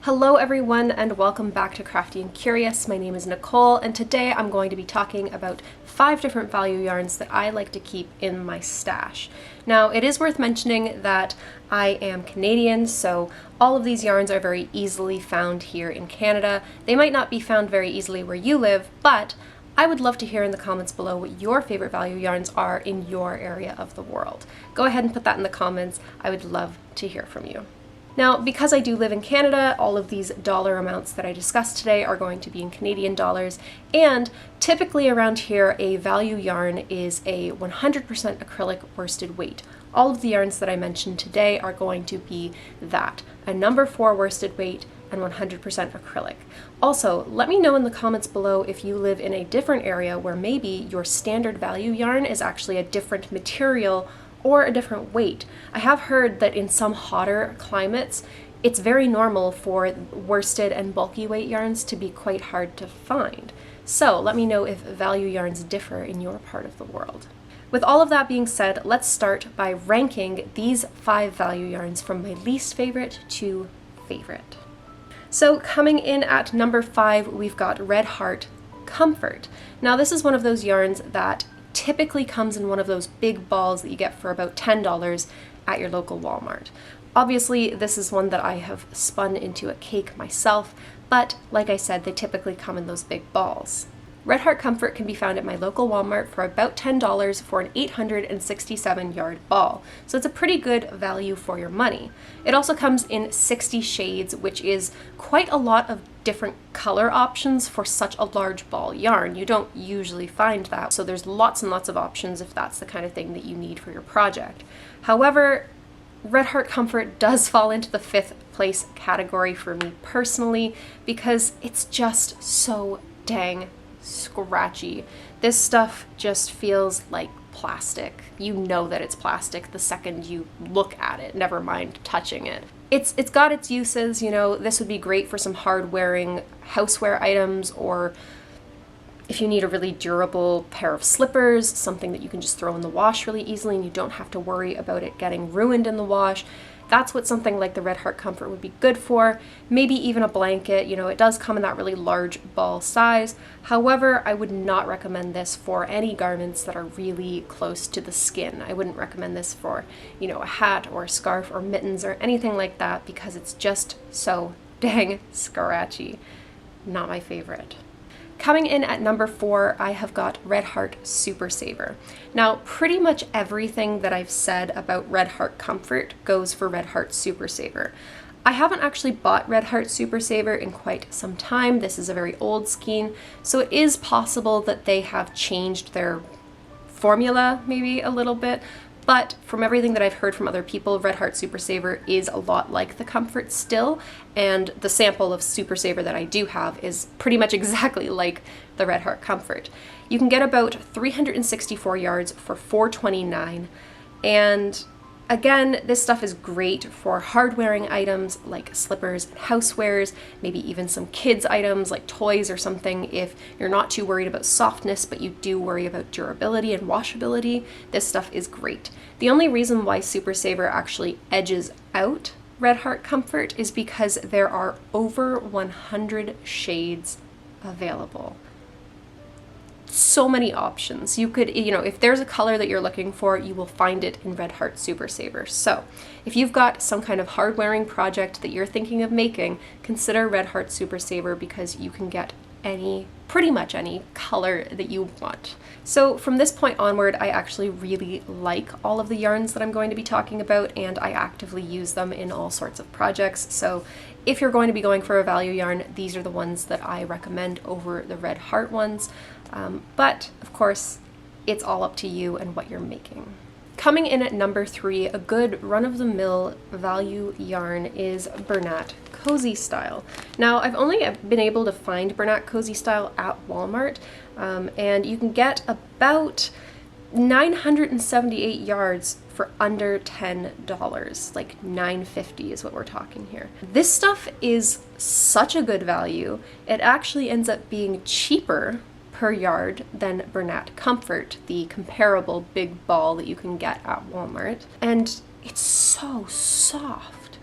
Hello everyone and welcome back to Crafty and Curious. My name is Nicole and today I'm going to be talking about 5 different value yarns that I like to keep in my stash. Now it is worth mentioning that I am Canadian, so all of these yarns are very easily found here in Canada. They might not be found very easily where you live, but I would love to hear in the comments below what your favorite value yarns are in your area of the world. Go ahead and put that in the comments. I would love to hear from you. Now, because I do live in Canada, all of these dollar amounts that I discussed today are going to be in Canadian dollars, and typically around here a value yarn is a 100% acrylic worsted weight. All of the yarns that I mentioned today are going to be that, a number 4 worsted weight and 100% acrylic. Also, let me know in the comments below if you live in a different area where maybe your standard value yarn is actually a different material or a different weight. I have heard that in some hotter climates, it's very normal for worsted and bulky weight yarns to be quite hard to find. So let me know if value yarns differ in your part of the world. With all of that being said, let's start by ranking these 5 value yarns from my least favorite to favorite. So coming in at number 5, we've got Red Heart Comfort. Now this is one of those yarns that typically comes in one of those big balls that you get for about $10 at your local Walmart. Obviously, this is one that I have spun into a cake myself, but like I said, they typically come in those big balls. Red Heart Comfort can be found at my local Walmart for about $10 for an 867 yard ball, so it's a pretty good value for your money. It also comes in 60 shades, which is quite a lot of different color options for such a large ball yarn. You don't usually find that, so there's lots and lots of options if that's the kind of thing that you need for your project. However, Red Heart Comfort does fall into the 5th place category for me personally because it's just so dang scratchy. This stuff just feels like plastic. You know that it's plastic the second you look at it, never mind touching it. It's got its uses, you know, this would be great for some hard wearing houseware items, or if you need a really durable pair of slippers, something that you can just throw in the wash really easily and you don't have to worry about it getting ruined in the wash. That's what something like the Red Heart Comfort would be good for. Maybe even a blanket, you know, it does come in that really large ball size. However, I would not recommend this for any garments that are really close to the skin. I wouldn't recommend this for, you know, a hat or a scarf or mittens or anything like that because it's just so dang scratchy. Not my favorite. Coming in at number 4, I have got Red Heart Super Saver. Now, pretty much everything that I've said about Red Heart Comfort goes for Red Heart Super Saver. I haven't actually bought Red Heart Super Saver in quite some time. This is a very old skein, so it is possible that they have changed their formula maybe a little bit. But from everything that I've heard from other people, Red Heart Super Saver is a lot like the Comfort still, and the sample of Super Saver that I do have is pretty much exactly like the Red Heart Comfort. You can get about 364 yards for $4.29, and again, this stuff is great for hard-wearing items like slippers and housewares, maybe even some kids' items like toys or something. If you're not too worried about softness, but you do worry about durability and washability, this stuff is great. The only reason why Super Saver actually edges out Red Heart Comfort is because there are over 100 shades available. So many options. You could, you know, if there's a color that you're looking for, you will find it in Red Heart Super Saver. So if you've got some kind of hard wearing project that you're thinking of making, consider Red Heart Super Saver because you can get pretty much any color that you want. So from this point onward, I actually really like all of the yarns that I'm going to be talking about, and I actively use them in all sorts of projects. So if you're going to be going for a value yarn, these are the ones that I recommend over the Red Heart ones. But of course, it's all up to you and what you're making. Coming in at number 3, a good run-of-the-mill value yarn is Bernat Cozystyle. Now, I've only been able to find Bernat Cozystyle at Walmart, and you can get about 978 yards for under $10, like $9.50 is what we're talking here. This stuff is such a good value. It actually ends up being cheaper per yard than Bernat Comfort, the comparable big ball that you can get at Walmart. And it's so soft.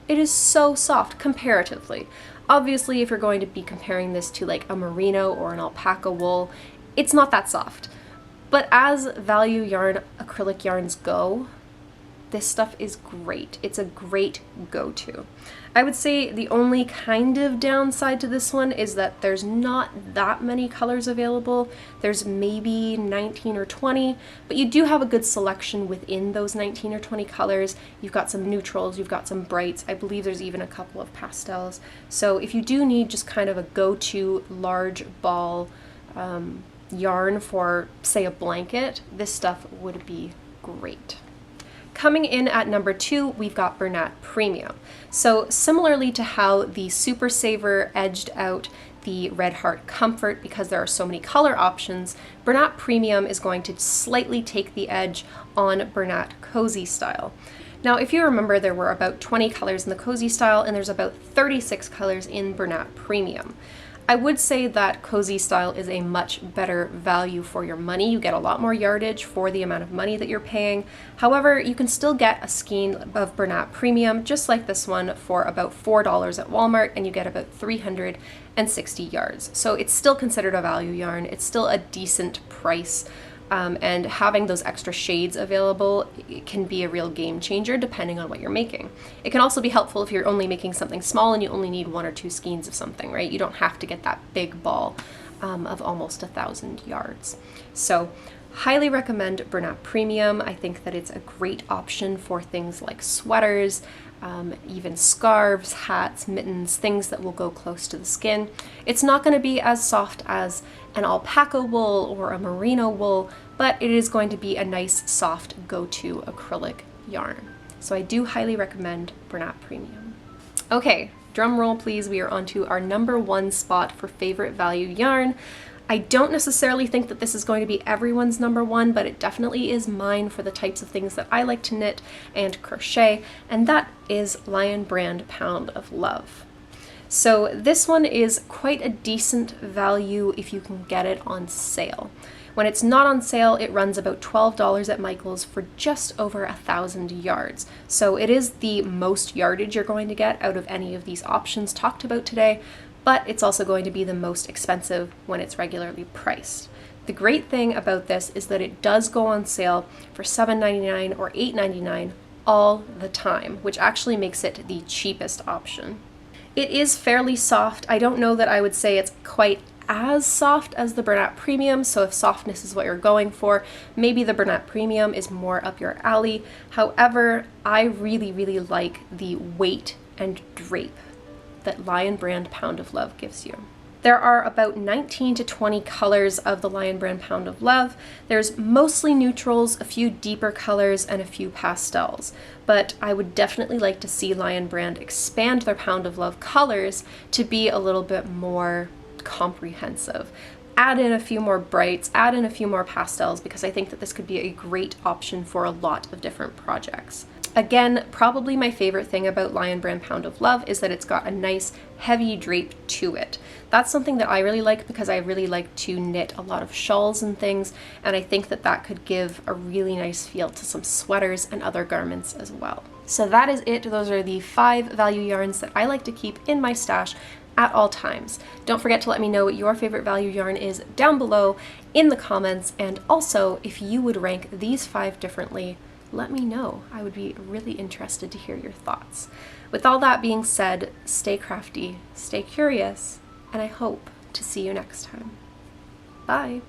It is so soft comparatively. Obviously, if you're going to be comparing this to like a merino or an alpaca wool, it's not that soft. But as value yarn acrylic yarns go, this stuff is great. It's a great go-to. I would say the only kind of downside to this one is that there's not that many colors available. There's maybe 19 or 20, but you do have a good selection within those 19 or 20 colors. You've got some neutrals, you've got some brights. I believe there's even a couple of pastels. So if you do need just kind of a go-to large ball yarn for, say, a blanket, this stuff would be great. Coming in at number 2, we've got Bernat Premium. So similarly to how the Super Saver edged out the Red Heart Comfort because there are so many color options, Bernat Premium is going to slightly take the edge on Bernat Cozystyle. Now, if you remember, there were about 20 colors in the Cozystyle and there's about 36 colors in Bernat Premium. I would say that Cozystyle is a much better value for your money. You get a lot more yardage for the amount of money that you're paying. However, you can still get a skein of Bernat Premium, just like this one, for about $4 at Walmart, and you get about 360 yards. So it's still considered a value yarn. It's still a decent price. And having those extra shades available can be a real game changer depending on what you're making. It can also be helpful if you're only making something small and you only need 1 or 2 skeins of something, right? You don't have to get that big ball of almost 1,000 yards. So highly recommend Bernat Premium. I think that it's a great option for things like sweaters, even scarves, hats, mittens, things that will go close to the skin. It's not going to be as soft as an alpaca wool or a merino wool, but it is going to be a nice soft go-to acrylic yarn. So I do highly recommend Bernat Premium. Okay, drum roll please, we are on to our number 1 spot for favorite value yarn. I don't necessarily think that this is going to be everyone's number 1, but it definitely is mine for the types of things that I like to knit and crochet, and that is Lion Brand Pound of Love. So this one is quite a decent value if you can get it on sale. When it's not on sale, it runs about $12 at Michael's for just over 1,000 yards. So it is the most yardage you're going to get out of any of these options talked about today, but it's also going to be the most expensive when it's regularly priced. The great thing about this is that it does go on sale for $7.99 or $8.99 all the time, which actually makes it the cheapest option. It is fairly soft. I don't know that I would say it's quite as soft as the Bernat Premium, so if softness is what you're going for, maybe the Bernat Premium is more up your alley. However, I really, really like the weight and drape that Lion Brand Pound of Love gives you. There are about 19 to 20 colors of the Lion Brand Pound of Love. There's mostly neutrals, a few deeper colors, and a few pastels. But I would definitely like to see Lion Brand expand their Pound of Love colors to be a little bit more comprehensive. Add in a few more brights, add in a few more pastels, because I think that this could be a great option for a lot of different projects. Again, probably my favorite thing about Lion Brand Pound of Love is that it's got a nice heavy drape to it. That's something that I really like because I really like to knit a lot of shawls and things, and I think that that could give a really nice feel to some sweaters and other garments as well. So that is it. Those are the 5 value yarns that I like to keep in my stash at all times. Don't forget to let me know what your favorite value yarn is down below in the comments, and also if you would rank these 5 differently, let me know. I would be really interested to hear your thoughts. With all that being said, stay crafty, stay curious, and I hope to see you next time. Bye!